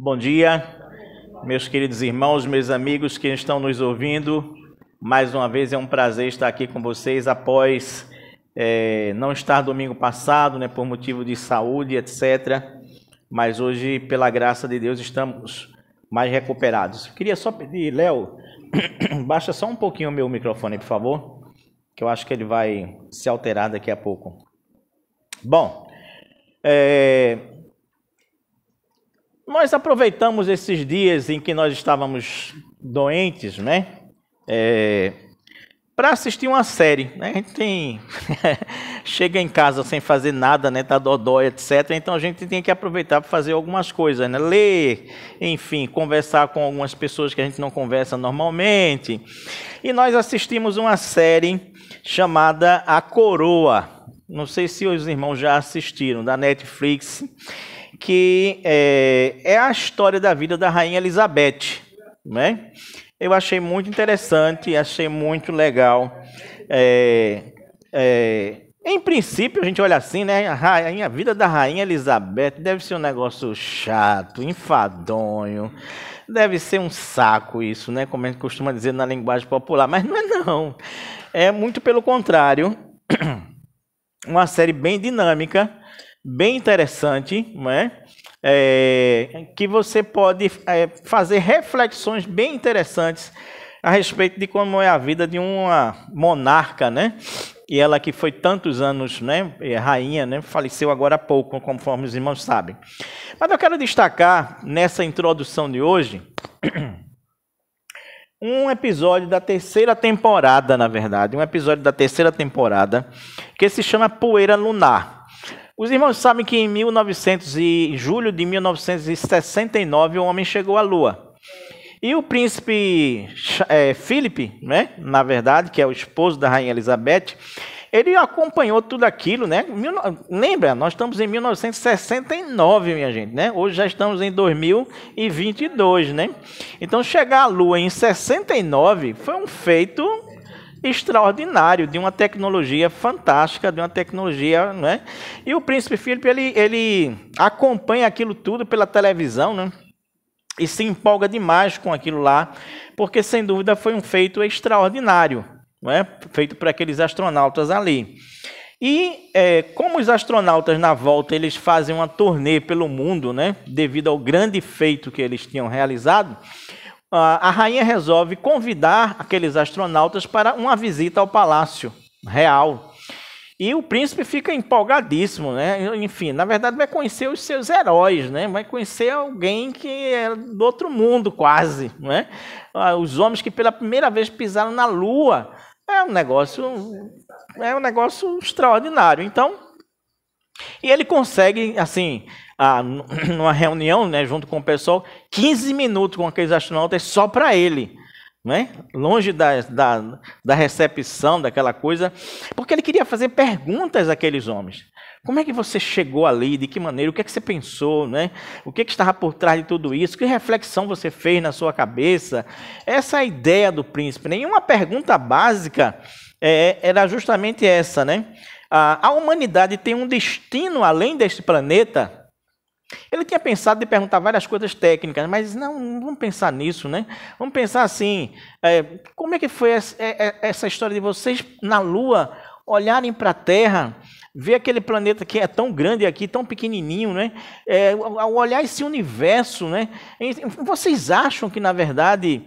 Bom dia, meus queridos irmãos, meus amigos que estão nos ouvindo. Mais uma vez é um prazer estar aqui com vocês após não estar domingo passado, né, por motivo de saúde, etc. Mas hoje, pela graça de Deus, estamos mais recuperados. Queria só pedir, Léo, baixa só um pouquinho o meu microfone, por favor, que eu acho que ele vai se alterar daqui a pouco. Bom, nós aproveitamos esses dias em que nós estávamos doentes, né? Para assistir uma série, né? A gente tem chega em casa sem fazer nada, né? Tá dodói, etc. Então a gente tem que aproveitar para fazer algumas coisas, né? Ler, enfim, conversar com algumas pessoas que a gente não conversa normalmente. E nós assistimos uma série chamada A Coroa. Não sei se os irmãos já assistiram, da Netflix, que é a história da vida da Rainha Elizabeth, né? Eu achei muito interessante, achei muito legal. Em princípio, a gente olha assim, né? A vida da Rainha Elizabeth deve ser um negócio chato, enfadonho, deve ser um saco isso, né? Como a gente costuma dizer na linguagem popular, mas não é não. É muito pelo contrário. Uma série bem dinâmica, bem interessante, né? Que você pode fazer reflexões bem interessantes a respeito de como é a vida de uma monarca, né? E ela que foi tantos anos, né, rainha, né, faleceu agora há pouco, conforme os irmãos sabem. Mas eu quero destacar nessa introdução de hoje um episódio da terceira temporada, na verdade, um episódio da terceira temporada que se chama Poeira Lunar. Os irmãos sabem que em julho de 1969 o homem chegou à Lua. E o príncipe Philip, né, na verdade, que é o esposo da Rainha Elizabeth, ele acompanhou tudo aquilo, né? Lembra, nós estamos em 1969, minha gente, né? Hoje já estamos em 2022, né? Então chegar à Lua em 69 foi um feito extraordinário, de uma tecnologia fantástica, de uma tecnologia, né? E o príncipe Philip, ele acompanha aquilo tudo pela televisão, né? E se empolga demais com aquilo lá, porque sem dúvida foi um feito extraordinário, não é? Feito por aqueles astronautas ali. E como os astronautas na volta eles fazem uma turnê pelo mundo, né? Devido ao grande feito que eles tinham realizado, a rainha resolve convidar aqueles astronautas para uma visita ao Palácio Real. E o príncipe fica empolgadíssimo, né? Enfim, na verdade vai conhecer os seus heróis, né? Vai conhecer alguém que é do outro mundo quase, né? Os homens que pela primeira vez pisaram na Lua. É um negócio extraordinário. Então, e ele consegue, assim, numa reunião, né, junto com o pessoal, 15 minutos com aqueles astronautas só para ele, né? Longe da recepção, daquela coisa, porque ele queria fazer perguntas àqueles homens. Como é que você chegou ali? De que maneira? O que é que você pensou, né? O que é que estava por trás de tudo isso? Que reflexão você fez na sua cabeça? Essa é a ideia do príncipe, né? E uma pergunta básica era justamente essa, né? A humanidade tem um destino além deste planeta? Ele tinha pensado em perguntar várias coisas técnicas, mas não vamos pensar nisso, né? Vamos pensar assim, como é que foi essa história de vocês na Lua olharem para a Terra, ver aquele planeta que é tão grande aqui, tão pequenininho, né? Ao olhar esse universo, né? Vocês acham que, na verdade,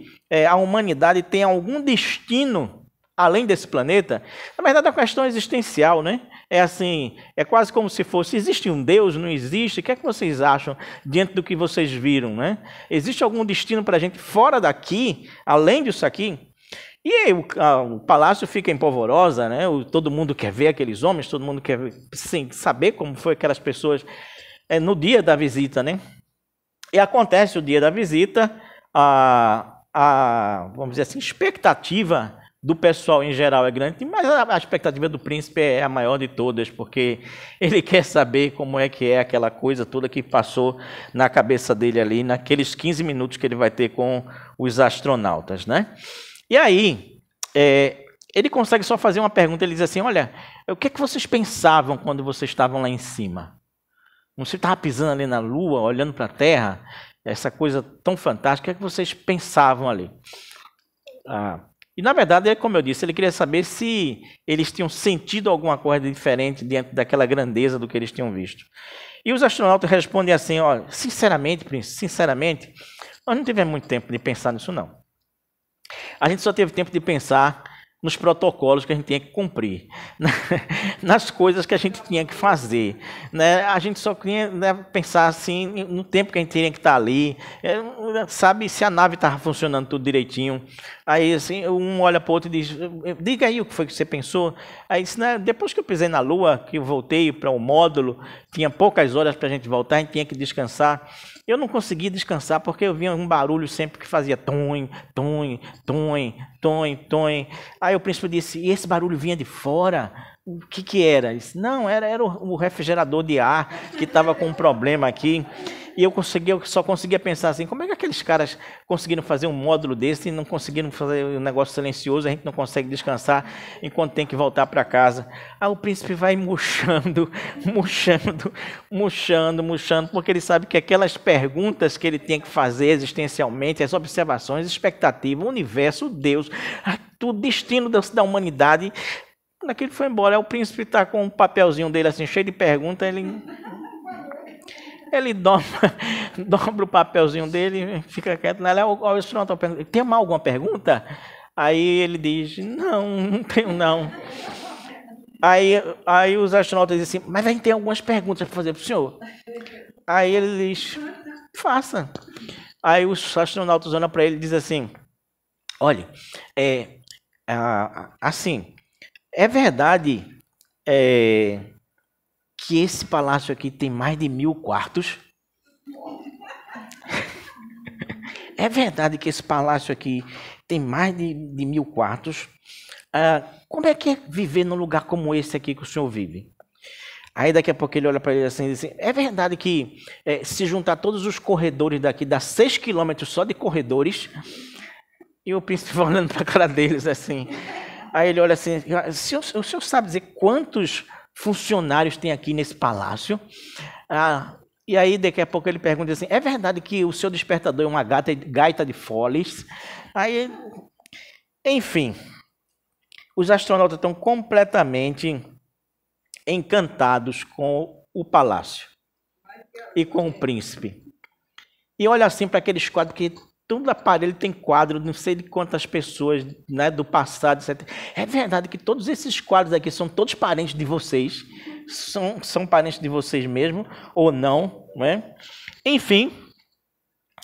a humanidade tem algum destino além desse planeta? Na verdade, é uma questão existencial, né? É assim, é quase como se fosse, existe um Deus, não existe? O que é que vocês acham diante do que vocês viram, né? Existe algum destino para a gente fora daqui, além disso aqui? E aí, o palácio fica em polvorosa, né? Todo mundo quer ver aqueles homens, todo mundo quer sim, saber como foi aquelas pessoas no dia da visita, né? E acontece o dia da visita, vamos dizer assim, expectativa do pessoal em geral é grande, mas a expectativa do príncipe é a maior de todas, porque ele quer saber como é que é aquela coisa toda que passou na cabeça dele ali, naqueles 15 minutos que ele vai ter com os astronautas, né? E aí, ele consegue só fazer uma pergunta, ele diz assim, olha, o que é que vocês pensavam quando vocês estavam lá em cima? Você estava pisando ali na Lua, olhando para a Terra, essa coisa tão fantástica, o que vocês pensavam ali? E na verdade, como eu disse, ele queria saber se eles tinham sentido alguma coisa diferente diante daquela grandeza do que eles tinham visto. E os astronautas respondem assim, olha, sinceramente, Príncipe, sinceramente, nós não tivemos muito tempo de pensar nisso não. A gente só teve tempo de pensar nos protocolos que a gente tinha que cumprir, nas coisas que a gente tinha que fazer. Né? A gente só queria, né, pensar assim, no tempo que a gente tinha que estar ali, sabe, se a nave estava funcionando tudo direitinho. Aí assim, um olha para o outro e diz, diga aí o que foi que você pensou. Aí disse, né, depois que eu pisei na Lua, que eu voltei para o módulo, tinha poucas horas para a gente voltar, a gente tinha que descansar. Eu não conseguia descansar porque eu via um barulho sempre que fazia tom, tom, tom, tom, tom. Aí o príncipe disse, e esse barulho vinha de fora? O que era? Ele disse, não, era o refrigerador de ar que estava com um problema aqui. E eu só conseguia pensar assim, como é que aqueles caras conseguiram fazer um módulo desse e não conseguiram fazer um negócio silencioso, a gente não consegue descansar enquanto tem que voltar para casa. Aí o príncipe vai murchando, porque ele sabe que aquelas perguntas que ele tinha que fazer existencialmente, as observações, expectativas, o universo, Deus, o destino da humanidade, quando aquilo foi embora, o príncipe está com um papelzinho dele assim, cheio de perguntas, ele dobra o papelzinho dele, fica quieto. Tem mais alguma pergunta? Aí ele diz, não tenho não. Aí os astronautas dizem assim, mas vai ter algumas perguntas para fazer para o senhor. Aí ele diz, faça. Aí os astronautas olham para ele e dizem assim, olha, assim, é verdade que esse palácio aqui tem mais de 1000 quartos? É verdade que esse palácio aqui tem mais de 1000 quartos? Como é que é viver num lugar como esse aqui que o senhor vive? Aí daqui a pouco ele olha para ele assim e diz assim, é verdade que se juntar todos os corredores daqui dá 6 quilômetros só de corredores? E o príncipe vai olhando para a cara deles assim. Aí ele olha assim, o senhor sabe dizer quantos funcionários tem aqui nesse palácio? E aí daqui a pouco ele pergunta assim, é verdade que o seu despertador é uma gaita de foles? Aí, enfim, os astronautas estão completamente encantados com o palácio e com o príncipe. E olha assim para aqueles quadros que todo aparelho tem quadro, não sei de quantas pessoas, né, do passado, etc. É verdade que todos esses quadros aqui são todos parentes de vocês? São parentes de vocês mesmo? Ou não? Né? Enfim,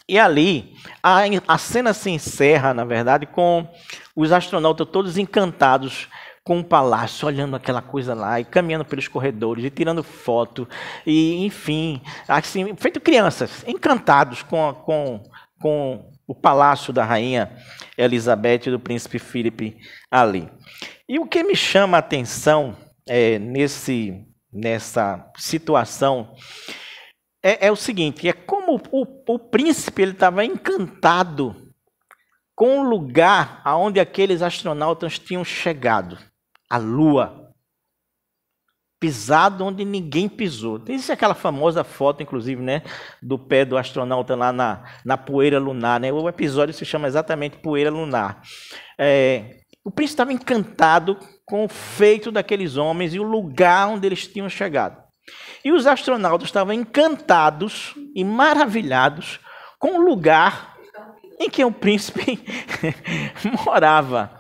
e ali a cena se encerra, na verdade, com os astronautas todos encantados com o palácio, olhando aquela coisa lá, e caminhando pelos corredores, e tirando foto, e enfim, assim, feito crianças, encantados com o palácio da rainha Elizabeth e do príncipe Philip ali. E o que me chama a atenção nessa situação é o seguinte, é como o príncipe estava encantado com o lugar aonde aqueles astronautas tinham chegado, a Lua. Pisado onde ninguém pisou. Existe aquela famosa foto, inclusive, né, do pé do astronauta lá na poeira lunar. Né? O episódio se chama exatamente Poeira Lunar. O príncipe estava encantado com o feito daqueles homens e o lugar onde eles tinham chegado. E os astronautas estavam encantados e maravilhados com o lugar em que o príncipe morava.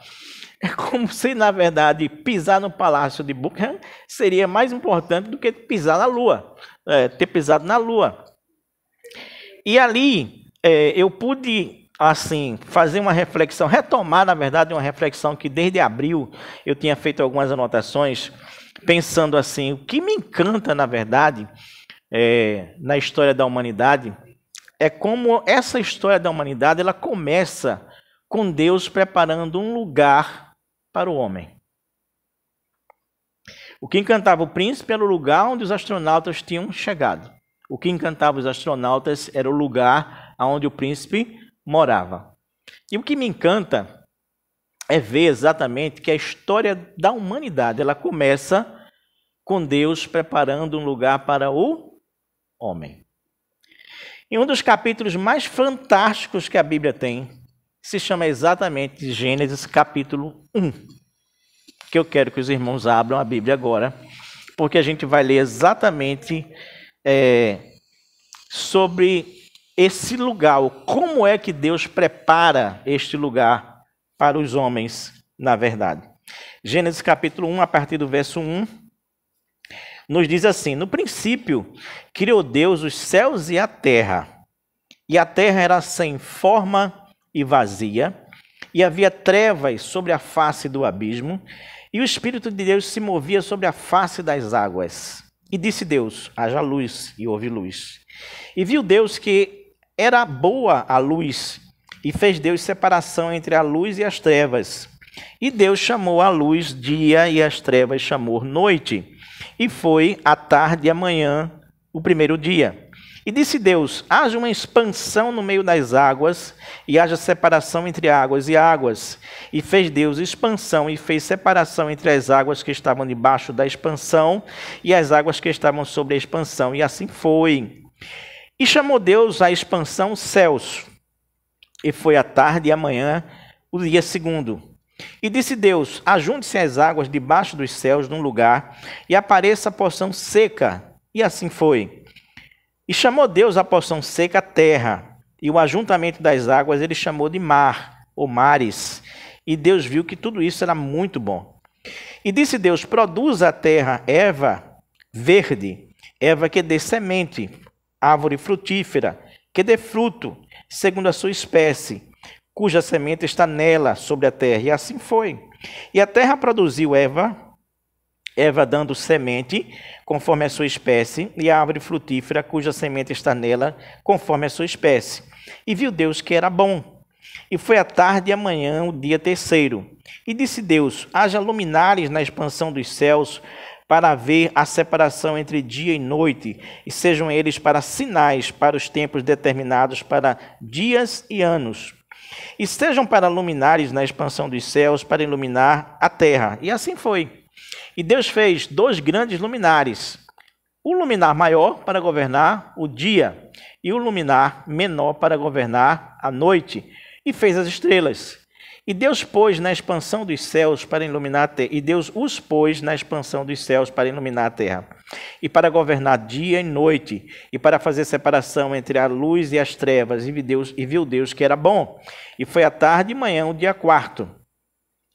É como se, na verdade, pisar no palácio de Buckingham seria mais importante do que pisar na Lua, ter pisado na Lua. E ali eu pude, assim, fazer uma reflexão, retomar, na verdade, uma reflexão que desde abril eu tinha feito algumas anotações, pensando assim, o que me encanta, na verdade, na história da humanidade, é como essa história da humanidade ela começa com Deus preparando um lugar para o homem. O que encantava o príncipe era o lugar onde os astronautas tinham chegado. O que encantava os astronautas era o lugar onde o príncipe morava. E o que me encanta é ver exatamente que a história da humanidade ela começa com Deus preparando um lugar para o homem. E um dos capítulos mais fantásticos que a Bíblia tem se chama exatamente Gênesis capítulo 1. Que eu quero que os irmãos abram a Bíblia agora, porque a gente vai ler exatamente sobre esse lugar, como é que Deus prepara este lugar para os homens, na verdade. Gênesis capítulo 1, a partir do verso 1, nos diz assim: no princípio, criou Deus os céus e a terra era sem forma e vazia, e havia trevas sobre a face do abismo, e o Espírito de Deus se movia sobre a face das águas. E disse Deus: haja luz, e houve luz. E viu Deus que era boa a luz, e fez Deus separação entre a luz e as trevas. E Deus chamou a luz dia, e as trevas chamou noite. E foi a tarde e a manhã o primeiro dia. E disse Deus: haja uma expansão no meio das águas, e haja separação entre águas e águas. E fez Deus expansão, e fez separação entre as águas que estavam debaixo da expansão, e as águas que estavam sobre a expansão. E assim foi. E chamou Deus a expansão céus. E foi a tarde e a manhã o dia segundo. E disse Deus: ajunte-se as águas debaixo dos céus num lugar, e apareça a porção seca. E assim foi. E chamou Deus a porção seca a terra, e o ajuntamento das águas ele chamou de mar, ou mares. E Deus viu que tudo isso era muito bom. E disse Deus: produza a terra erva verde, erva que dê semente, árvore frutífera, que dê fruto, segundo a sua espécie, cuja semente está nela, sobre a terra. E assim foi. E a terra produziu erva dando semente, conforme a sua espécie, e a árvore frutífera, cuja semente está nela, conforme a sua espécie. E viu Deus que era bom. E foi a tarde e a manhã, o dia terceiro. E disse Deus: haja luminares na expansão dos céus, para ver a separação entre dia e noite, e sejam eles para sinais, para os tempos determinados, para dias e anos. E sejam para luminares na expansão dos céus, para iluminar a terra. E assim foi. E Deus fez 2 grandes luminares, o luminar maior para governar o dia, e o luminar menor para governar a noite, e fez as estrelas. E Deus pôs na expansão dos céus para iluminar a terra. E Deus os pôs na expansão dos céus para iluminar a terra, e para governar dia e noite, e para fazer separação entre a luz e as trevas. E viu Deus que era bom. E foi a tarde e manhã o dia quarto.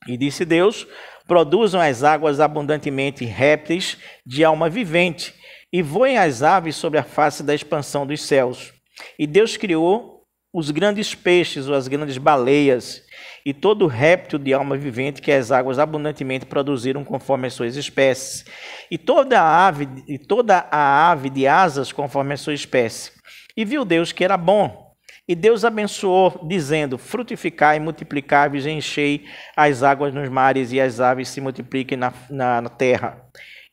E disse Deus: produzam as águas abundantemente répteis de alma vivente, e voem as aves sobre a face da expansão dos céus. E Deus criou os grandes peixes, ou as grandes baleias, e todo réptil de alma vivente que as águas abundantemente produziram conforme as suas espécies, e toda a ave de asas conforme a sua espécie. E viu Deus que era bom. E Deus abençoou, dizendo: frutificai, multiplicai-vos e enchei as águas nos mares, e as aves se multipliquem na terra.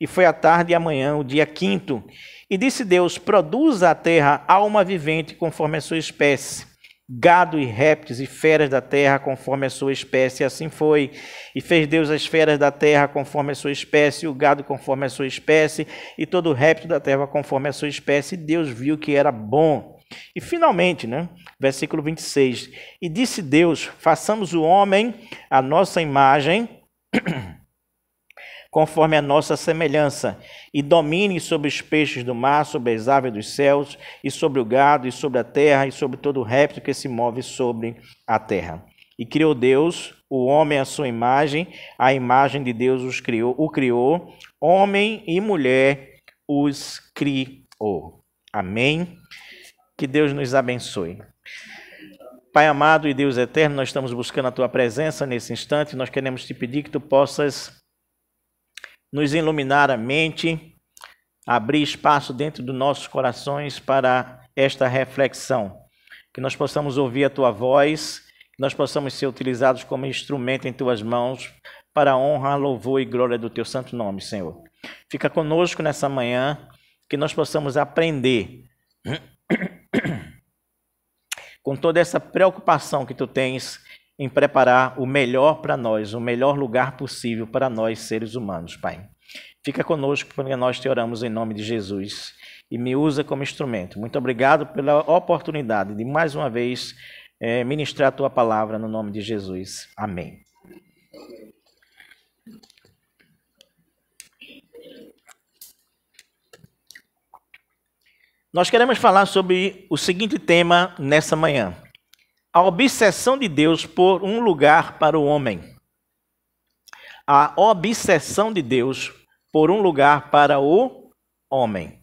E foi a tarde e a manhã, o dia quinto. E disse Deus: produza a terra alma vivente conforme a sua espécie, gado e répteis e feras da terra conforme a sua espécie. E assim foi. E fez Deus as feras da terra conforme a sua espécie, o gado conforme a sua espécie, e todo o réptil da terra conforme a sua espécie. E Deus viu que era bom. E finalmente, versículo 26, e disse Deus: façamos o homem à nossa imagem, conforme a nossa semelhança, e domine sobre os peixes do mar, sobre as aves dos céus, e sobre o gado, e sobre a terra, e sobre todo o réptil que se move sobre a terra. E criou Deus o homem à sua imagem, a imagem de Deus o criou, homem e mulher os criou. Amém? Que Deus nos abençoe. Pai amado e Deus eterno, nós estamos buscando a Tua presença nesse instante. Nós queremos Te pedir que Tu possas nos iluminar a mente, abrir espaço dentro dos nossos corações para esta reflexão. Que nós possamos ouvir a Tua voz, que nós possamos ser utilizados como instrumento em Tuas mãos para a honra, louvor e glória do Teu santo nome, Senhor. Fica conosco nessa manhã, que nós possamos aprender com toda essa preocupação que Tu tens em preparar o melhor para nós, o melhor lugar possível para nós, seres humanos, Pai. Fica conosco, porque nós te oramos em nome de Jesus. E me usa como instrumento. Muito obrigado pela oportunidade de, mais uma vez, ministrar a tua palavra no nome de Jesus. Amém. Nós queremos falar sobre o seguinte tema nessa manhã: a obsessão de Deus por um lugar para o homem. A obsessão de Deus por um lugar para o homem.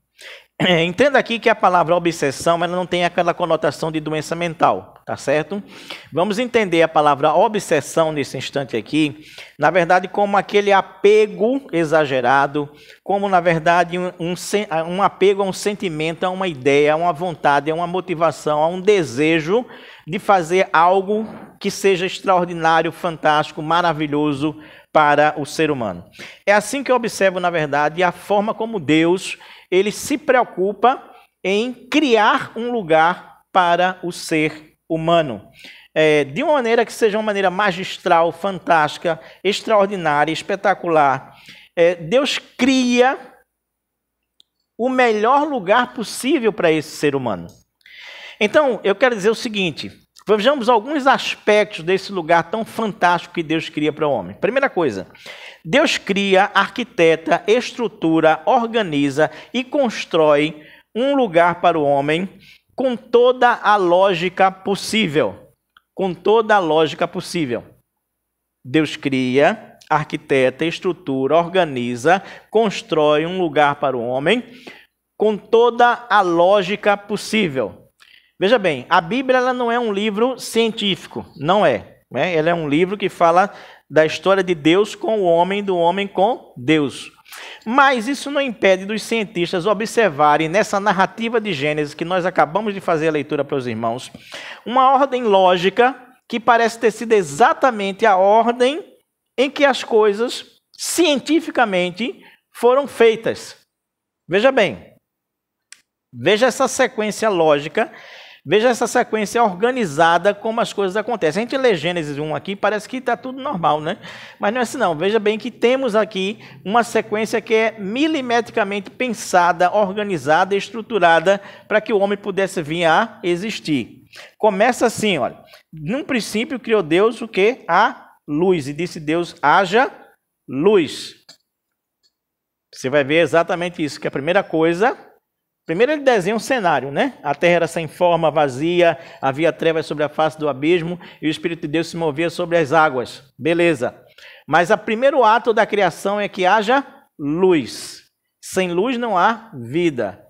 Entenda aqui que a palavra obsessão ela não tem aquela conotação de doença mental, tá certo? Vamos entender a palavra obsessão nesse instante aqui, na verdade, como aquele apego exagerado, como, na verdade, um apego a um sentimento, a uma ideia, a uma vontade, a uma motivação, a um desejo de fazer algo que seja extraordinário, fantástico, maravilhoso para o ser humano. É assim que eu observo, na verdade, a forma como Deus ele se preocupa em criar um lugar para o ser humano. De uma maneira que seja uma maneira magistral, fantástica, extraordinária, espetacular. Deus cria o melhor lugar possível para esse ser humano. Então, eu quero dizer o seguinte: vejamos alguns aspectos desse lugar tão fantástico que Deus cria para o homem. Primeira coisa, Deus cria, arquiteta, estrutura, organiza e constrói um lugar para o homem com toda a lógica possível. Com toda a lógica possível. Deus cria, arquiteta, estrutura, organiza, constrói um lugar para o homem com toda a lógica possível. Veja bem, a Bíblia ela não é um livro científico, não é. Ela é um livro que fala da história de Deus com o homem, do homem com Deus. Mas isso não impede dos cientistas observarem nessa narrativa de Gênesis, que nós acabamos de fazer a leitura para os irmãos, uma ordem lógica que parece ter sido exatamente a ordem em que as coisas, cientificamente, foram feitas. Veja bem, veja essa sequência lógica. Veja essa sequência organizada, como as coisas acontecem. A gente lê Gênesis 1 aqui, parece que está tudo normal, né? Mas não é assim não. Veja bem que temos aqui uma sequência que é milimetricamente pensada, organizada e estruturada para que o homem pudesse vir a existir. Começa assim, olha. Num princípio criou Deus o quê? A luz. E disse Deus, haja luz. Você vai ver exatamente isso, que a primeira coisa... Primeiro ele desenha um cenário, né? A terra era sem forma, vazia, havia trevas sobre a face do abismo e o Espírito de Deus se movia sobre as águas. Beleza. Mas o primeiro ato da criação é que haja luz. Sem luz não há vida.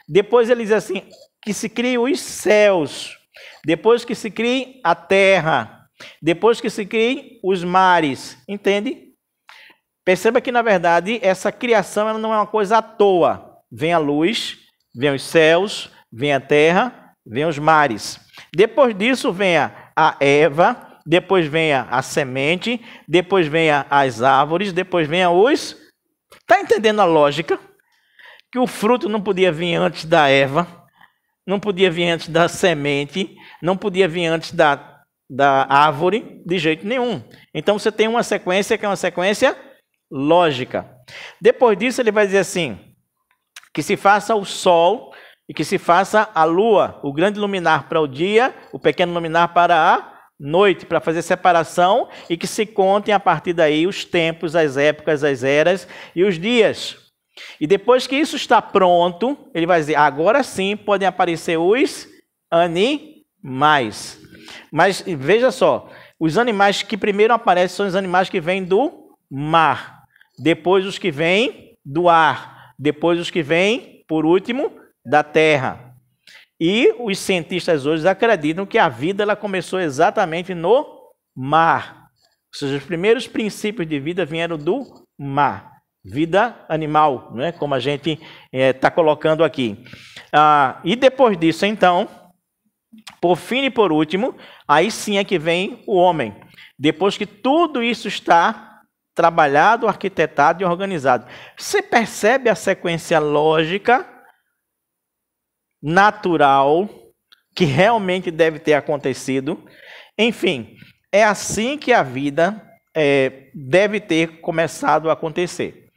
Depois ele diz assim, que se criem os céus. Depois que se crie a terra. Depois que se criem os mares. Entende? Perceba que, na verdade, essa criação ela não é uma coisa à toa. Vem a luz... Vem os céus, vem a terra, vem os mares. Depois disso vem a Eva, depois vem a semente, depois vem as árvores, depois vem os... Está entendendo a lógica? Que o fruto não podia vir antes da Eva, não podia vir antes da semente, não podia vir antes da árvore, de jeito nenhum. Então você tem uma sequência que é uma sequência lógica. Depois disso ele vai dizer assim... que se faça o sol e que se faça a lua, o grande luminar para o dia, o pequeno luminar para a noite, para fazer separação e que se contem a partir daí os tempos, as épocas, as eras e os dias. E depois que isso está pronto, ele vai dizer, agora sim podem aparecer os animais. Mas veja só, os animais que primeiro aparecem são os animais que vêm do mar, depois os que vêm do ar, depois os que vêm, por último, da terra. E os cientistas hoje acreditam que a vida ela começou exatamente no mar. Ou seja, os primeiros princípios de vida vieram do mar. Vida animal, né? Como a gente está colocando aqui. E depois disso, então, por fim e por último, aí sim é que vem o homem. Depois que tudo isso está... trabalhado, arquitetado e organizado. Você percebe a sequência lógica, natural, que realmente deve ter acontecido? Enfim, é assim que a vida deve ter começado a acontecer.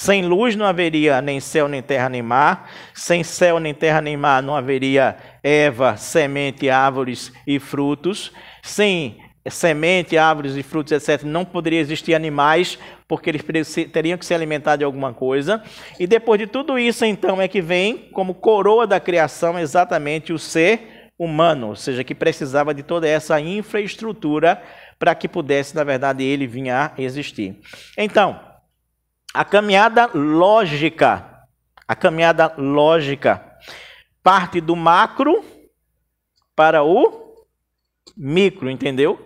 Sem luz não haveria nem céu, nem terra, nem mar. Sem céu, nem terra, nem mar não haveria erva, semente, árvores e frutos. Sem semente, árvores e frutos, etc., não poderia existir animais, porque eles teriam que se alimentar de alguma coisa. E depois de tudo isso, então, é que vem, como coroa da criação, exatamente o ser humano, ou seja, que precisava de toda essa infraestrutura para que pudesse, na verdade, ele vir a existir. Então, a caminhada lógica parte do macro para o micro, entendeu?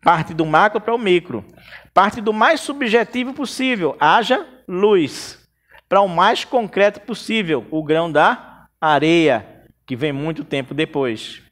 Parte do macro para o micro. Parte do mais subjetivo possível, haja luz, para o mais concreto possível, o grão da areia, que vem muito tempo depois.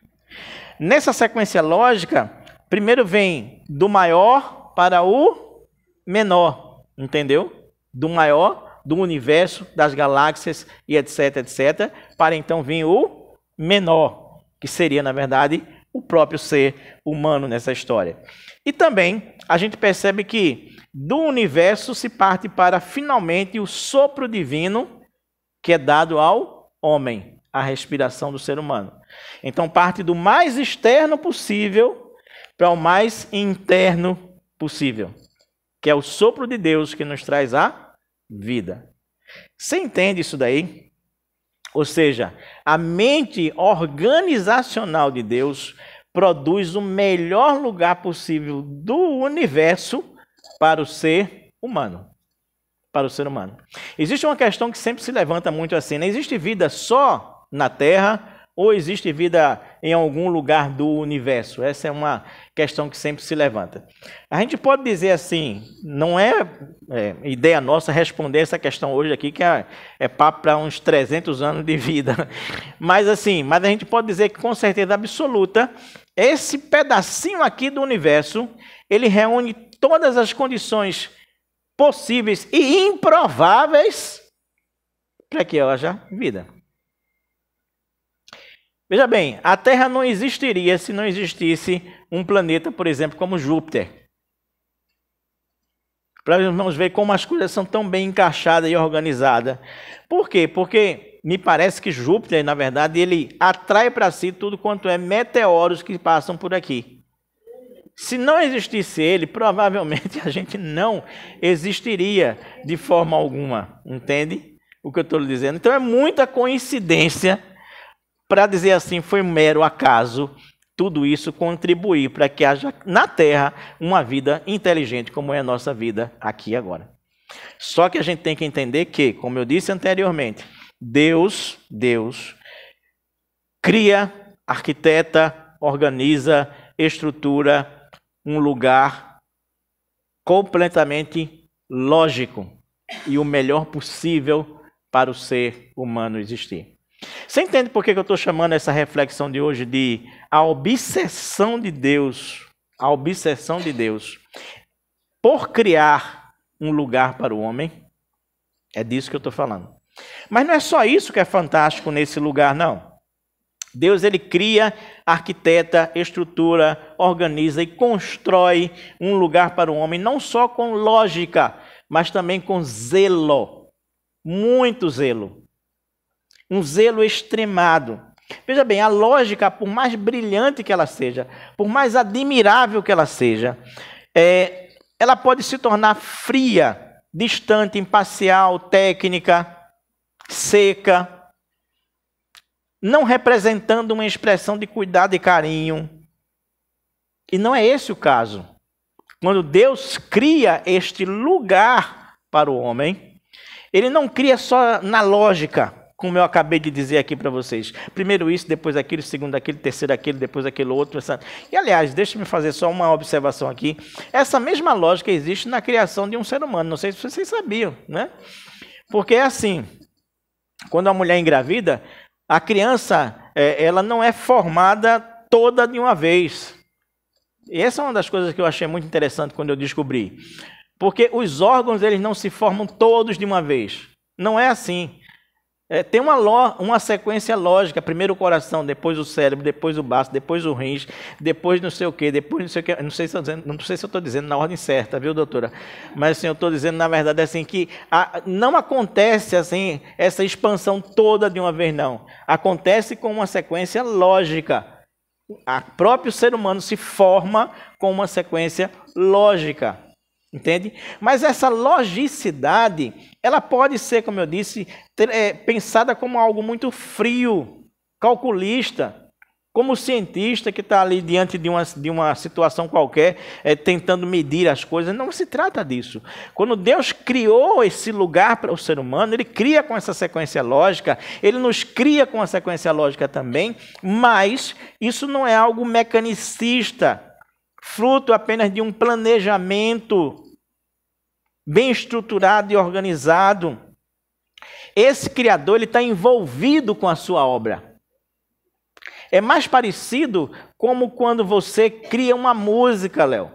Nessa sequência lógica, primeiro vem do maior para o menor, entendeu? Do maior, do universo, das galáxias e etc, etc, para então vir o menor, que seria, na verdade, o próprio ser humano nessa história. E também a gente percebe que do universo se parte para finalmente o sopro divino que é dado ao homem, a respiração do ser humano. Então parte do mais externo possível para o mais interno possível, que é o sopro de Deus que nos traz a vida. Você entende isso daí? Ou seja, a mente organizacional de Deus produz o melhor lugar possível do universo para o ser humano. Para o ser humano. Existe uma questão que sempre se levanta muito assim, né? Existe vida só na Terra ou existe vida em algum lugar do universo? Essa é uma questão que sempre se levanta. A gente pode dizer assim, não é ideia nossa responder essa questão hoje aqui, que é papo para uns 300 anos de vida. Mas a gente pode dizer que com certeza absoluta, esse pedacinho aqui do universo, ele reúne todas as condições possíveis e improváveis para que haja vida. Veja bem, a Terra não existiria se não existisse um planeta, por exemplo, como Júpiter. Para nós ver como as coisas são tão bem encaixadas e organizadas. Por quê? Porque me parece que Júpiter, na verdade, ele atrai para si tudo quanto é meteoros que passam por aqui. Se não existisse ele, provavelmente a gente não existiria de forma alguma. Entende o que eu estou lhe dizendo? Então é muita coincidência para dizer assim, foi um mero acaso tudo isso contribuir para que haja na Terra uma vida inteligente, como é a nossa vida aqui agora. Só que a gente tem que entender que, como eu disse anteriormente, Deus cria, arquiteta, organiza, estrutura um lugar completamente lógico e o melhor possível para o ser humano existir. Você entende por que eu estou chamando essa reflexão de hoje de a obsessão de Deus? A obsessão de Deus por criar um lugar para o homem? É disso que eu estou falando. Mas não é só isso que é fantástico nesse lugar, não. Deus, ele cria, arquiteta, estrutura, organiza e constrói um lugar para o homem, não só com lógica, mas também com zelo. Muito zelo. Um zelo extremado. Veja bem, a lógica, por mais brilhante que ela seja, por mais admirável que ela seja, ela pode se tornar fria, distante, imparcial, técnica, seca, não representando uma expressão de cuidado e carinho. E não é esse o caso. Quando Deus cria este lugar para o homem, ele não cria só na lógica, como eu acabei de dizer aqui para vocês. Primeiro isso, depois aquilo, segundo aquilo, terceiro aquilo, depois aquilo outro. E, aliás, deixe-me fazer só uma observação aqui. Essa mesma lógica existe na criação de um ser humano. Não sei se vocês sabiam, né? Porque é assim, quando a mulher engravida, a criança ela não é formada toda de uma vez. E essa é uma das coisas que eu achei muito interessante quando eu descobri. Porque os órgãos eles não se formam todos de uma vez. Não é assim. Tem uma sequência lógica, primeiro o coração, depois o cérebro, depois o baço, depois o rins, depois não sei o quê, depois não sei o quê. Não sei se eu estou dizendo na ordem certa, viu, doutora? Mas assim, eu estou dizendo, na verdade, assim, que não acontece assim, essa expansão toda de uma vez, não. Acontece com uma sequência lógica. O próprio ser humano se forma com uma sequência lógica. Entende? Mas essa logicidade, ela pode ser, como eu disse, pensada como algo muito frio, calculista, como o cientista que está ali diante de uma situação qualquer, tentando medir as coisas. Não se trata disso. Quando Deus criou esse lugar para o ser humano, Ele cria com essa sequência lógica, Ele nos cria com a sequência lógica também, mas isso não é algo mecanicista, fruto apenas de um planejamento bem estruturado e organizado. Esse Criador, ele está envolvido com a sua obra. É mais parecido como quando você cria uma música, Léo.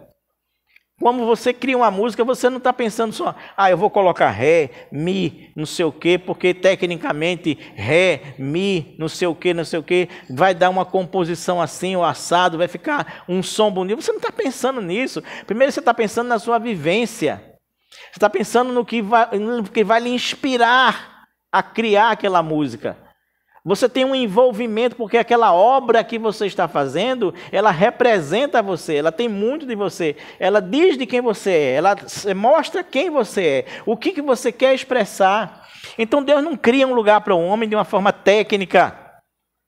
Quando você cria uma música, você não está pensando só, eu vou colocar ré, mi, não sei o quê, porque tecnicamente ré, mi, não sei o quê, vai dar uma composição assim, ou assado, vai ficar um som bonito. Você não está pensando nisso. Primeiro você está pensando na sua vivência. Você está pensando no que vai lhe inspirar a criar aquela música. Você tem um envolvimento, porque aquela obra que você está fazendo, ela representa você, ela tem muito de você, ela diz de quem você é, ela mostra quem você é, o que você quer expressar. Então Deus não cria um lugar para o homem de uma forma técnica,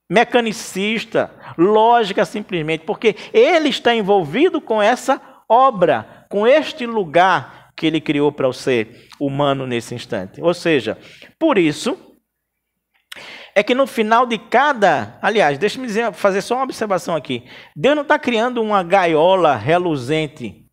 mecanicista, lógica simplesmente, porque Ele está envolvido com essa obra, com este lugar que Ele criou para o ser humano nesse instante. Ou seja, por isso é que no final de cada... Aliás, deixa-me fazer só uma observação aqui. Deus não está criando uma gaiola reluzente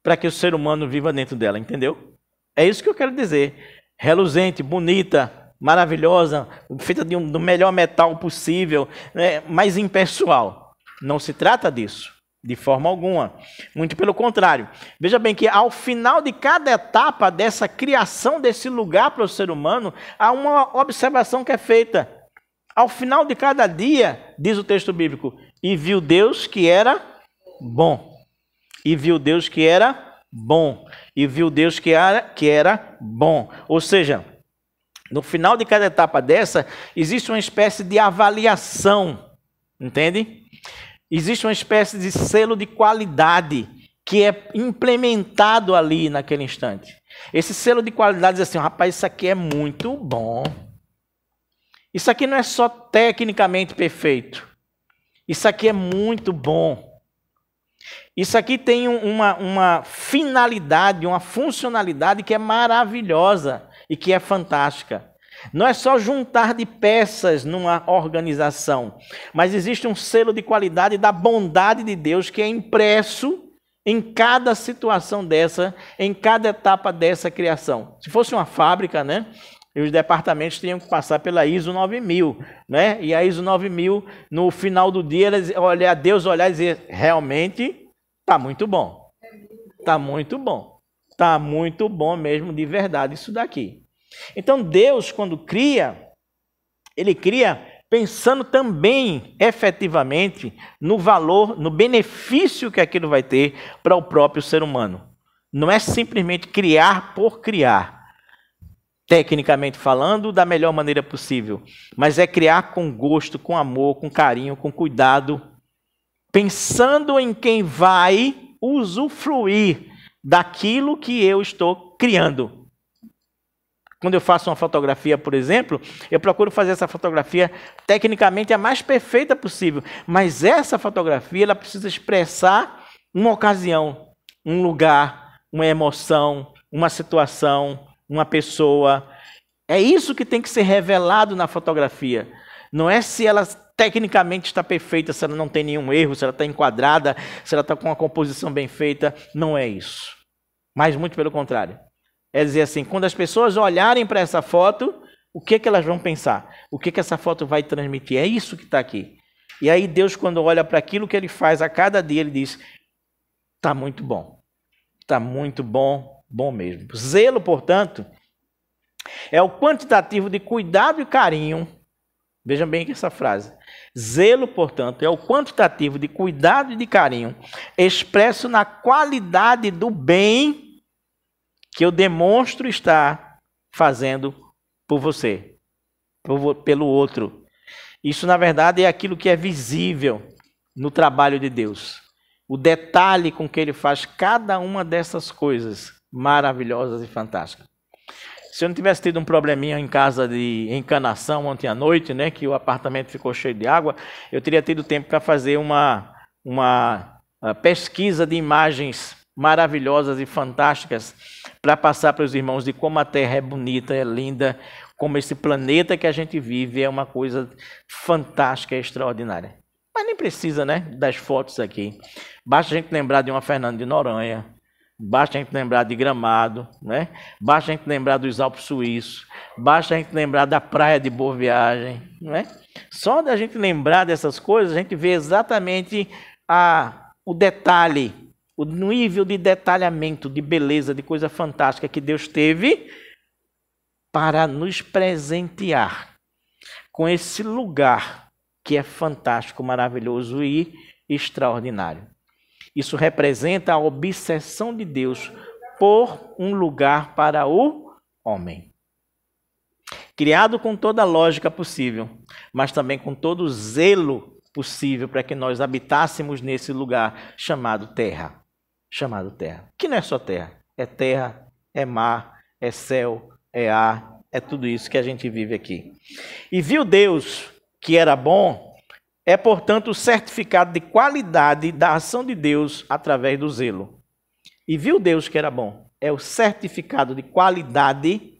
para que o ser humano viva dentro dela, entendeu? É isso que eu quero dizer. Reluzente, bonita, maravilhosa, feita do melhor metal possível, né, mas impessoal. Não se trata disso, de forma alguma. Muito pelo contrário. Veja bem que ao final de cada etapa dessa criação desse lugar para o ser humano, há uma observação que é feita. Ao final de cada dia, diz o texto bíblico, e viu Deus que era bom. E viu Deus que era bom. E viu Deus que era bom. Ou seja, no final de cada etapa dessa, existe uma espécie de avaliação. Entende? Existe uma espécie de selo de qualidade que é implementado ali naquele instante. Esse selo de qualidade diz assim, rapaz, isso aqui é muito bom. Isso aqui não é só tecnicamente perfeito. Isso aqui é muito bom. Isso aqui tem uma finalidade, uma funcionalidade que é maravilhosa e que é fantástica. Não é só juntar de peças numa organização, mas existe um selo de qualidade da bondade de Deus que é impresso em cada situação dessa, em cada etapa dessa criação. Se fosse uma fábrica, né? E os departamentos tinham que passar pela ISO 9000, né? E a ISO 9000, no final do dia, Deus olhar e dizer, realmente está muito bom. Está muito bom. Está muito bom mesmo, de verdade, isso daqui. Então, Deus, quando cria, Ele cria pensando também, efetivamente, no valor, no benefício que aquilo vai ter para o próprio ser humano. Não é simplesmente criar por criar, tecnicamente falando, da melhor maneira possível, mas é criar com gosto, com amor, com carinho, com cuidado, pensando em quem vai usufruir daquilo que eu estou criando. Quando eu faço uma fotografia, por exemplo, eu procuro fazer essa fotografia tecnicamente a mais perfeita possível, mas essa fotografia ela precisa expressar uma ocasião, um lugar, uma emoção, uma situação, uma pessoa. É isso que tem que ser revelado na fotografia. Não é se ela tecnicamente está perfeita, se ela não tem nenhum erro, se ela está enquadrada, se ela está com uma composição bem feita. Não é isso. Mas muito pelo contrário. É dizer assim, quando as pessoas olharem para essa foto, o que elas vão pensar? O que essa foto vai transmitir? É isso que está aqui. E aí Deus, quando olha para aquilo que Ele faz a cada dia, Ele diz, está muito bom. Está muito bom. Bom mesmo. Zelo, portanto, é o quantitativo de cuidado e carinho. Vejam bem que essa frase. Zelo, portanto, é o quantitativo de cuidado e de carinho expresso na qualidade do bem que eu demonstro estar fazendo por você, pelo outro. Isso, na verdade, é aquilo que é visível no trabalho de Deus. O detalhe com que Ele faz cada uma dessas coisas maravilhosas e fantásticas. Se eu não tivesse tido um probleminha em casa de encanação ontem à noite, né, que o apartamento ficou cheio de água, eu teria tido tempo para fazer uma pesquisa de imagens maravilhosas e fantásticas para passar para os irmãos de como a Terra é bonita, é linda, como esse planeta que a gente vive é uma coisa fantástica e extraordinária. Mas nem precisa, né, das fotos aqui. Basta a gente lembrar de uma Fernando de Noronha, basta a gente lembrar de Gramado, né? Basta a gente lembrar dos Alpes Suíços, basta a gente lembrar da Praia de Boa Viagem, né? Só da gente lembrar dessas coisas, a gente vê exatamente o detalhe, o nível de detalhamento, de beleza, de coisa fantástica que Deus teve para nos presentear com esse lugar que é fantástico, maravilhoso e extraordinário. Isso representa a obsessão de Deus por um lugar para o homem. Criado com toda a lógica possível, mas também com todo o zelo possível para que nós habitássemos nesse lugar chamado terra. Chamado terra. Que não é só terra, é mar, é céu, é ar, é tudo isso que a gente vive aqui. E viu Deus que era bom, é, portanto, o certificado de qualidade da ação de Deus através do zelo. E viu Deus que era bom. É o certificado de qualidade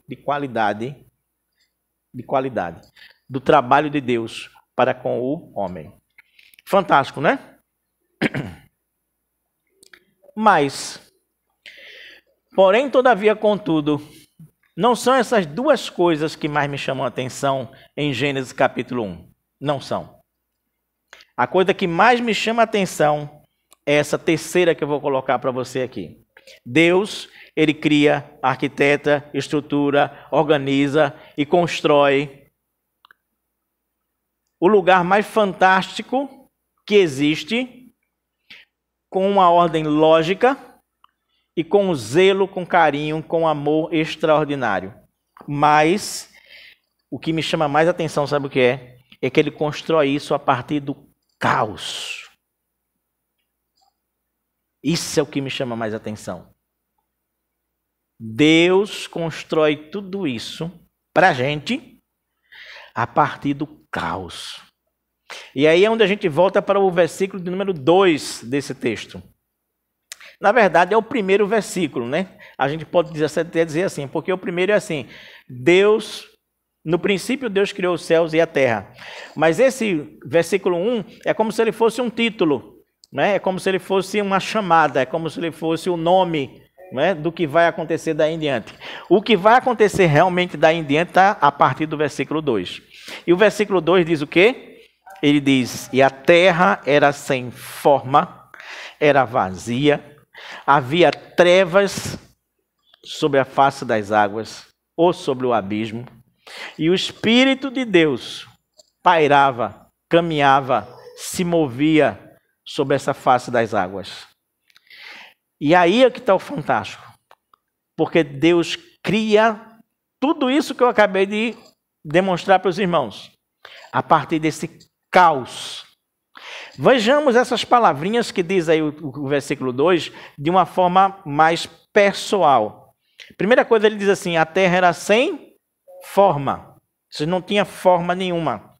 do trabalho de Deus para com o homem. Fantástico, né? Mas, porém, todavia, contudo, não são essas duas coisas que mais me chamam a atenção em Gênesis capítulo 1. Não são. A coisa que mais me chama a atenção é essa terceira que eu vou colocar para você aqui. Deus, Ele cria, arquiteta, estrutura, organiza e constrói o lugar mais fantástico que existe, com uma ordem lógica e com zelo, com carinho, com amor extraordinário. Mas o que me chama mais atenção, sabe o que é? É que Ele constrói isso a partir do caos. Isso é o que me chama mais atenção. Deus constrói tudo isso para a gente a partir do caos. E aí é onde a gente volta para o versículo de número 2 desse texto. Na verdade, é o primeiro versículo, né? A gente pode dizer assim, porque o primeiro é assim: Deus, no princípio Deus criou os céus e a terra. Mas esse versículo 1 é como se ele fosse um título, né? É como se ele fosse uma chamada, é como se ele fosse o nome, né, do que vai acontecer daí em diante. O que vai acontecer realmente daí em diante está a partir do versículo 2. E o versículo 2 diz o quê? Ele diz: e a terra era sem forma, era vazia, havia trevas sobre a face das águas, ou sobre o abismo, e o Espírito de Deus pairava, caminhava, se movia sobre essa face das águas. E aí é que está o fantástico, porque Deus cria tudo isso que eu acabei de demonstrar para os irmãos, a partir desse caos. Vejamos essas palavrinhas que diz aí o versículo 2 de uma forma mais pessoal. Primeira coisa, ele diz assim: a terra era sem forma. Isso não tinha forma nenhuma.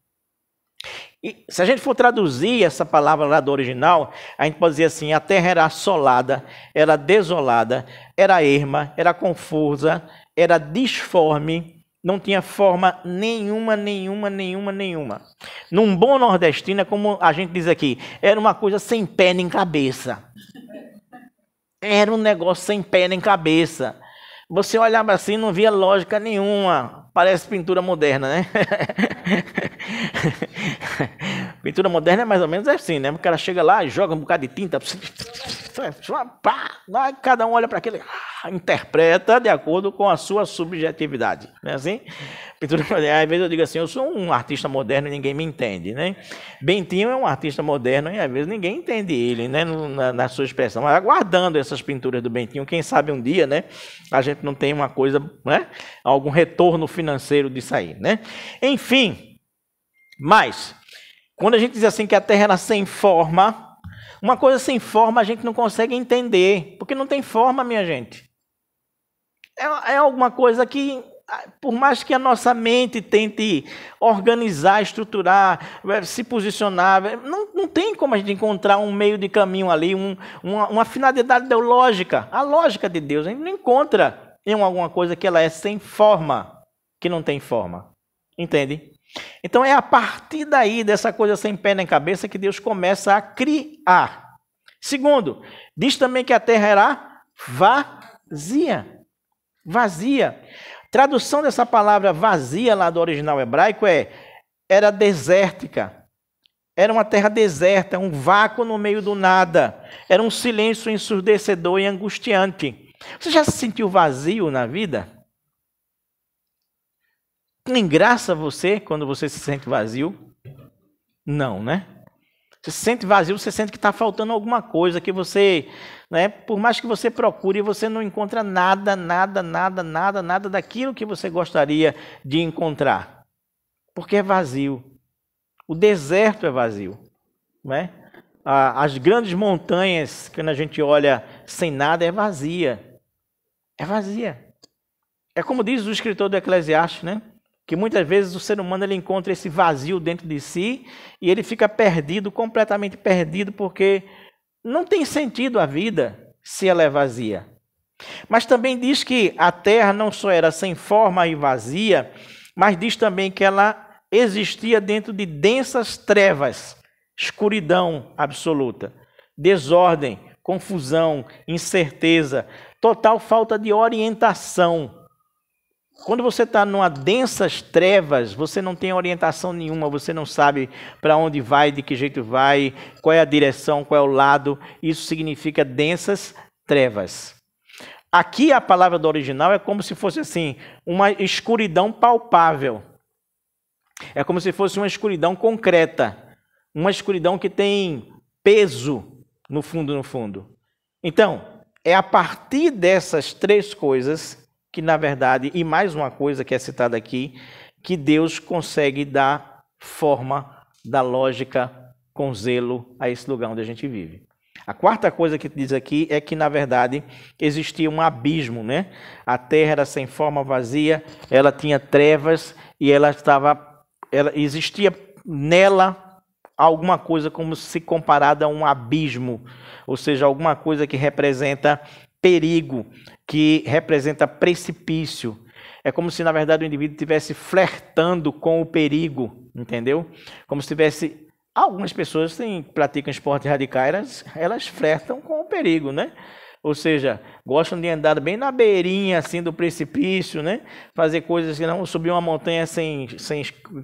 E se a gente for traduzir essa palavra lá do original, a gente pode dizer assim: a terra era assolada, era desolada, era erma, era confusa, era disforme, não tinha forma nenhuma. Num bom nordestino, é como a gente diz aqui, era uma coisa sem pé nem cabeça. Era um negócio sem pé nem cabeça. Você olhava assim, não via lógica nenhuma. Parece pintura moderna, né? Pintura moderna é mais ou menos assim, né? O cara chega lá e joga um bocado de tinta, cada um olha para aquele, interpreta de acordo com a sua subjetividade, não é assim? Pintura moderna, às vezes eu digo assim, eu sou um artista moderno e ninguém me entende, né? Bentinho é um artista moderno e às vezes ninguém entende ele, né? Na sua expressão. Mas aguardando essas pinturas do Bentinho, quem sabe um dia, né? A gente não tem uma coisa, né? Algum retorno financeiro disso aí, né? Enfim, mas quando a gente diz assim que a Terra era sem forma, uma coisa sem forma a gente não consegue entender, porque não tem forma, minha gente. É alguma coisa que, por mais que a nossa mente tente organizar, estruturar, se posicionar, não tem como a gente encontrar um meio de caminho ali, uma finalidade ideológica. A lógica de Deus, a gente não encontra em alguma coisa que ela é sem forma, que não tem forma. Entende? Então é a partir daí, dessa coisa sem pé nem cabeça, que Deus começa a criar. Segundo, diz também que a terra era vazia. Vazia. Tradução dessa palavra vazia lá do original hebraico era desértica. Era uma terra deserta, um vácuo no meio do nada. Era um silêncio ensurdecedor e angustiante. Você já se sentiu vazio na vida? Tem graça você quando você se sente vazio? Não, né? Você se sente vazio, você sente que está faltando alguma coisa, que você, né, por mais que você procure, você não encontra nada daquilo que você gostaria de encontrar. Porque é vazio. O deserto é vazio, né? As grandes montanhas, quando a gente olha sem nada, é vazia. É vazia. É como diz o escritor do Eclesiastes, né? Que muitas vezes o ser humano ele encontra esse vazio dentro de si e ele fica perdido, completamente perdido, porque não tem sentido a vida se ela é vazia. Mas também diz que a terra não só era sem forma e vazia, mas diz também que ela existia dentro de densas trevas, escuridão absoluta, desordem, confusão, incerteza, total falta de orientação. Quando você está numa densas trevas, você não tem orientação nenhuma, você não sabe para onde vai, de que jeito vai, qual é a direção, qual é o lado. Isso significa densas trevas. Aqui a palavra do original é como se fosse assim, uma escuridão palpável. É como se fosse uma escuridão concreta, uma escuridão que tem peso no fundo. Então, é a partir dessas três coisas que, na verdade, e mais uma coisa que é citada aqui, que Deus consegue dar forma, dar lógica com zelo a esse lugar onde a gente vive. A quarta coisa que diz aqui é que, na verdade, existia um abismo, né? A terra era sem forma, vazia, ela tinha trevas e existia nela alguma coisa como se comparada a um abismo, ou seja, alguma coisa que representa perigo, que representa precipício. É como se, na verdade, o indivíduo estivesse flertando com o perigo, entendeu? Como se tivesse... Algumas pessoas praticam esportes radicais, elas flertam com o perigo, né? Ou seja, gostam de andar bem na beirinha assim, do precipício, né? Fazer coisas que não, vou subir uma montanha sem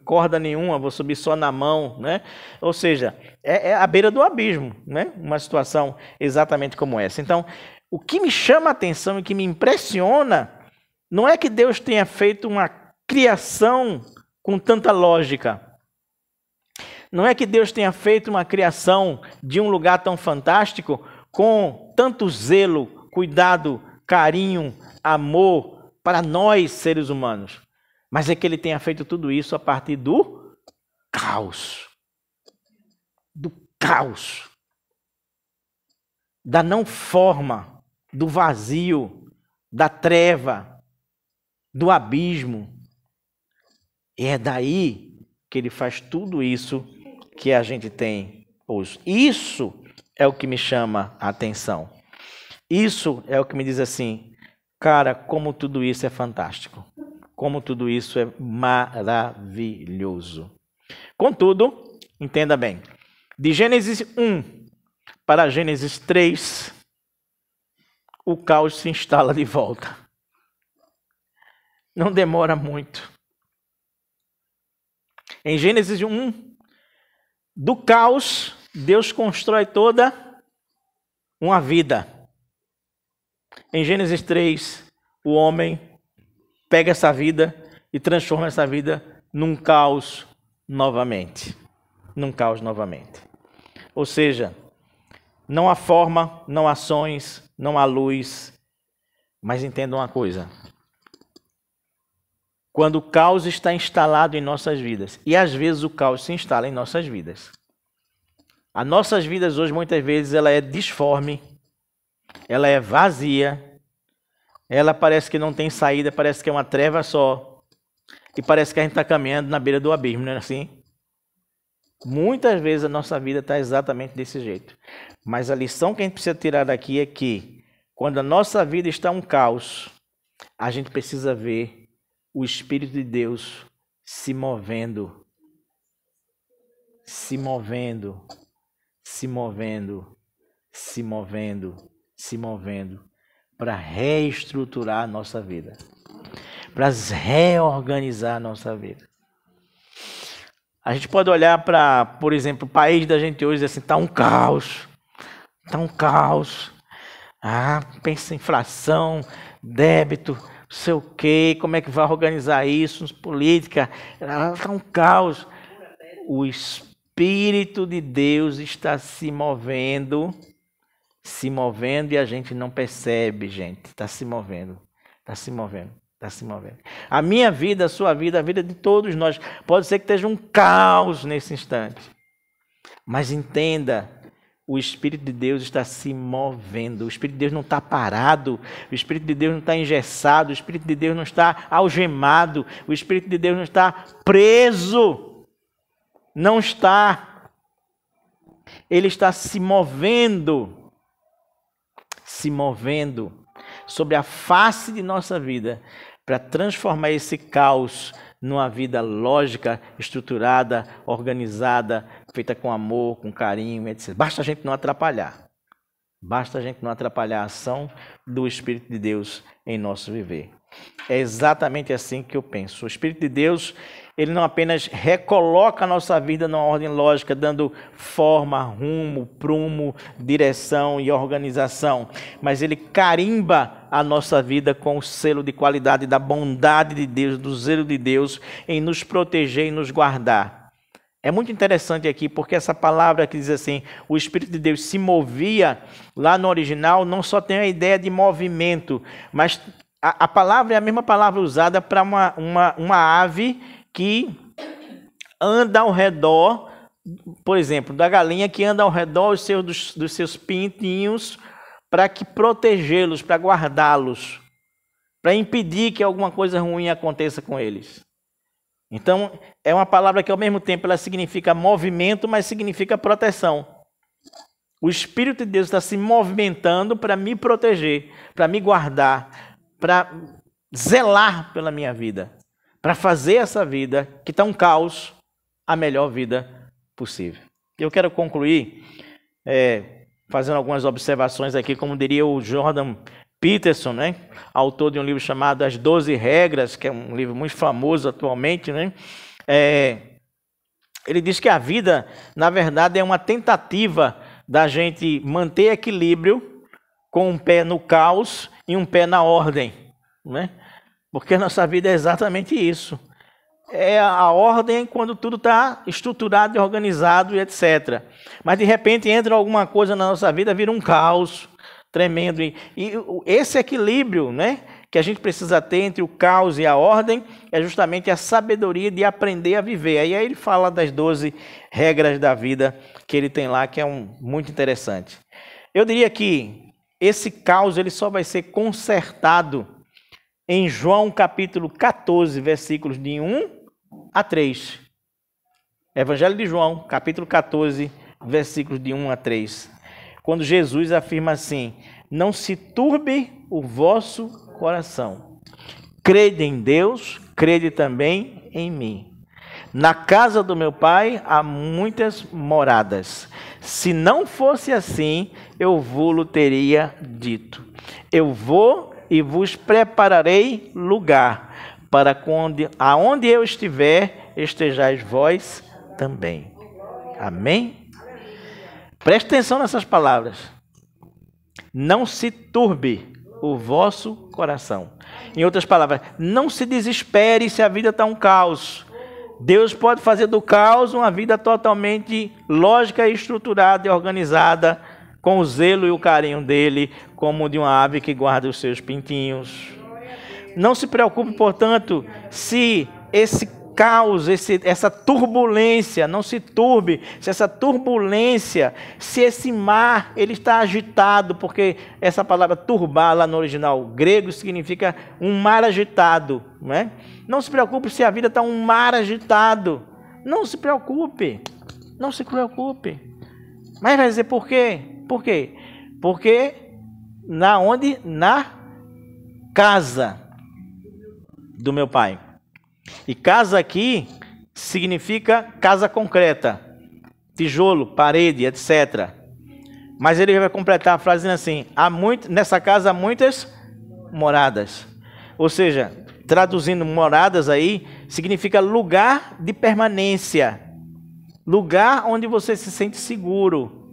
corda nenhuma, vou subir só na mão, né? Ou seja, é a beira do abismo, né? Uma situação exatamente como essa. Então, o que me chama a atenção e que me impressiona não é que Deus tenha feito uma criação com tanta lógica. Não é que Deus tenha feito uma criação de um lugar tão fantástico com tanto zelo, cuidado, carinho, amor para nós, seres humanos. Mas é que Ele tenha feito tudo isso a partir do caos. Do caos. Da não forma, do vazio, da treva, do abismo. E é daí que Ele faz tudo isso que a gente tem hoje. Isso é o que me chama a atenção. Isso é o que me diz assim, cara, como tudo isso é fantástico. Como tudo isso é maravilhoso. Contudo, entenda bem, de Gênesis 1 para Gênesis 3, o caos se instala de volta. Não demora muito. Em Gênesis 1, do caos, Deus constrói toda uma vida. Em Gênesis 3, o homem pega essa vida e transforma essa vida num caos novamente. Num caos novamente. Ou seja, não há forma, não há sons, não há luz. Mas entenda uma coisa. Quando o caos está instalado em nossas vidas, e às vezes o caos se instala em nossas vidas. As nossas vidas hoje, muitas vezes, ela é disforme, ela é vazia, ela parece que não tem saída, parece que é uma treva só, e parece que a gente está caminhando na beira do abismo, não é assim? Muitas vezes a nossa vida está exatamente desse jeito. Mas a lição que a gente precisa tirar daqui é que, quando a nossa vida está um caos, a gente precisa ver o Espírito de Deus se movendo, se movendo, se movendo, se movendo, se movendo, para reestruturar a nossa vida, para reorganizar a nossa vida. A gente pode olhar para, por exemplo, o país da gente hoje e dizer assim, está um caos, está um caos. Pensa em inflação, débito, não sei o quê, como é que vai organizar isso, política, está um caos. O Espírito de Deus está se movendo e a gente não percebe, gente. Está se movendo, está se movendo, está se movendo. A minha vida, a sua vida, a vida de todos nós, pode ser que esteja um caos nesse instante. Mas entenda, o Espírito de Deus está se movendo. O Espírito de Deus não está parado. O Espírito de Deus não está engessado. O Espírito de Deus não está algemado. O Espírito de Deus não está preso. Não está. Ele está se movendo. Se movendo sobre a face de nossa vida para transformar esse caos numa vida lógica, estruturada, organizada, feita com amor, com carinho, etc. Basta a gente não atrapalhar. Basta a gente não atrapalhar a ação do Espírito de Deus em nosso viver. É exatamente assim que eu penso. O Espírito de Deus, ele não apenas recoloca a nossa vida numa ordem lógica, dando forma, rumo, prumo, direção e organização, mas ele carimba a nossa vida com o selo de qualidade da bondade de Deus, do zelo de Deus em nos proteger e nos guardar. É muito interessante aqui, porque essa palavra que diz assim, o Espírito de Deus se movia, lá no original não só tem a ideia de movimento, mas a palavra é a mesma palavra usada para uma ave que anda ao redor, por exemplo, da galinha que anda ao redor dos seus pintinhos para que protegê-los, para guardá-los, para impedir que alguma coisa ruim aconteça com eles. Então, é uma palavra que ao mesmo tempo ela significa movimento, mas significa proteção. O Espírito de Deus está se movimentando para me proteger, para me guardar, para zelar pela minha vida, para fazer essa vida, que está um caos, a melhor vida possível. Eu quero concluir fazendo algumas observações aqui, como diria o Jordan Peterson, né? Autor de um livro chamado As 12 Regras, que é um livro muito famoso atualmente, né? Ele diz que a vida, na verdade, é uma tentativa da gente manter equilíbrio com um pé no caos e um pé na ordem, né? Porque a nossa vida é exatamente isso. É a ordem quando tudo está estruturado e organizado e etc. Mas de repente entra alguma coisa na nossa vida, vira um caos tremendo. E esse equilíbrio, né, que a gente precisa ter entre o caos e a ordem é justamente a sabedoria de aprender a viver. Aí ele fala das 12 regras da vida que ele tem lá, que é muito interessante. Eu diria que esse caos ele só vai ser consertado em João capítulo 14, versículos de 1 a 3. Evangelho de João, capítulo 14, versículos de 1 a 3. Quando Jesus afirma assim: não se turbe o vosso coração. Crede em Deus, crede também em mim. Na casa do meu Pai há muitas moradas. Se não fosse assim, eu vou-lo teria dito. Eu vou e vos prepararei lugar, para aonde eu estiver, estejais vós também. Amém? Preste atenção nessas palavras. Não se turbe o vosso coração. Em outras palavras, não se desespere se a vida está um caos. Deus pode fazer do caos uma vida totalmente lógica, estruturada e organizada, com o zelo e o carinho dele, como de uma ave que guarda os seus pintinhos. Não se preocupe, portanto, se esse caos, essa turbulência, não se turbe, se essa turbulência, se esse mar, ele está agitado, porque essa palavra turbar lá no original grego significa um mar agitado, não é? Não se preocupe se a vida está um mar agitado, não se preocupe, não se preocupe. Mas vai dizer por quê? Por quê? Porque na casa do meu pai. E casa aqui significa casa concreta, tijolo, parede, etc. Mas ele vai completar a frase dizendo assim: nessa casa há muitas moradas. Ou seja, traduzindo moradas aí, significa lugar de permanência. Lugar onde você se sente seguro.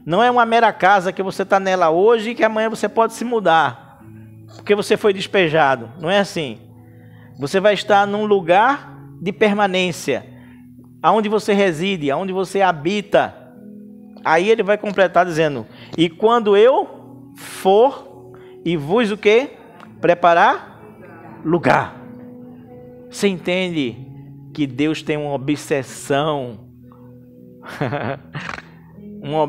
Não é uma mera casa que você está nela hoje e que amanhã você pode se mudar, porque você foi despejado. Não é assim. Você vai estar num lugar de permanência, aonde você reside, aonde você habita. Aí ele vai completar dizendo: e quando eu for e vos o quê? Preparar lugar. Você entende que Deus tem uma obsessão, uma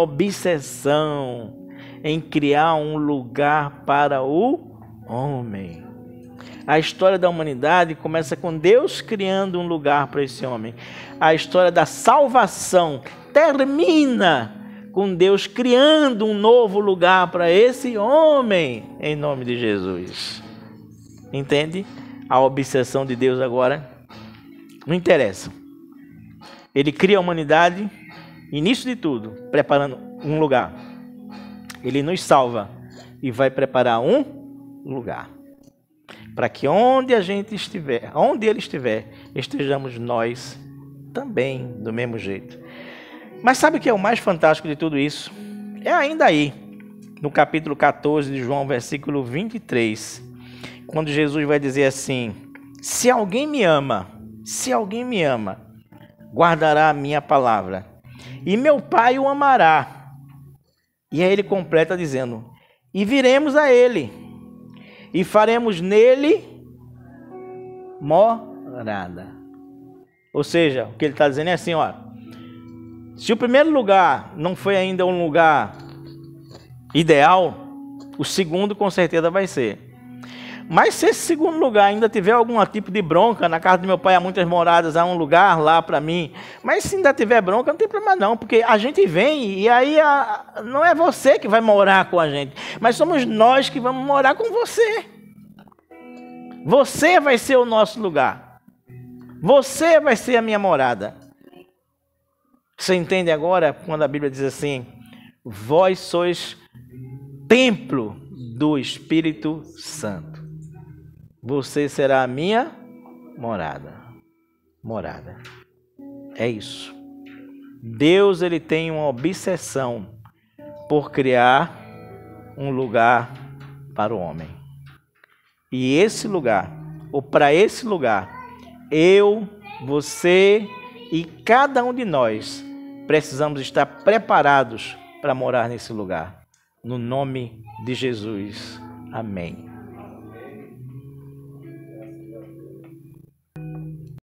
obsessão em criar um lugar para o homem. A história da humanidade começa com Deus criando um lugar para esse homem. A história da salvação termina com Deus criando um novo lugar para esse homem, em nome de Jesus. Entende? A obsessão de Deus agora não interessa. Ele cria a humanidade, início de tudo, preparando um lugar. Ele nos salva e vai preparar um lugar. Para que onde a gente estiver, onde ele estiver, estejamos nós também do mesmo jeito. Mas sabe o que é o mais fantástico de tudo isso? É ainda aí, no capítulo 14 de João, versículo 23, quando Jesus vai dizer assim: se alguém me ama, guardará a minha palavra, e meu Pai o amará. E aí ele completa dizendo: e viremos a ele, e faremos nele morada. Ou seja, o que ele está dizendo é assim, ó: se o primeiro lugar não foi ainda um lugar ideal, o segundo com certeza vai ser. Mas se esse segundo lugar ainda tiver algum tipo de bronca, na casa do meu pai há muitas moradas, há um lugar lá para mim, mas se ainda tiver bronca, não tem problema não, porque a gente vem e aí não é você que vai morar com a gente, mas somos nós que vamos morar com você. Você vai ser o nosso lugar. Você vai ser a minha morada. Você entende agora quando a Bíblia diz assim: vós sois templo do Espírito Santo. Você será a minha morada. Morada. É isso. Deus, ele tem uma obsessão por criar um lugar para o homem. E esse lugar, ou para esse lugar, eu, você e cada um de nós precisamos estar preparados para morar nesse lugar. No nome de Jesus. Amém.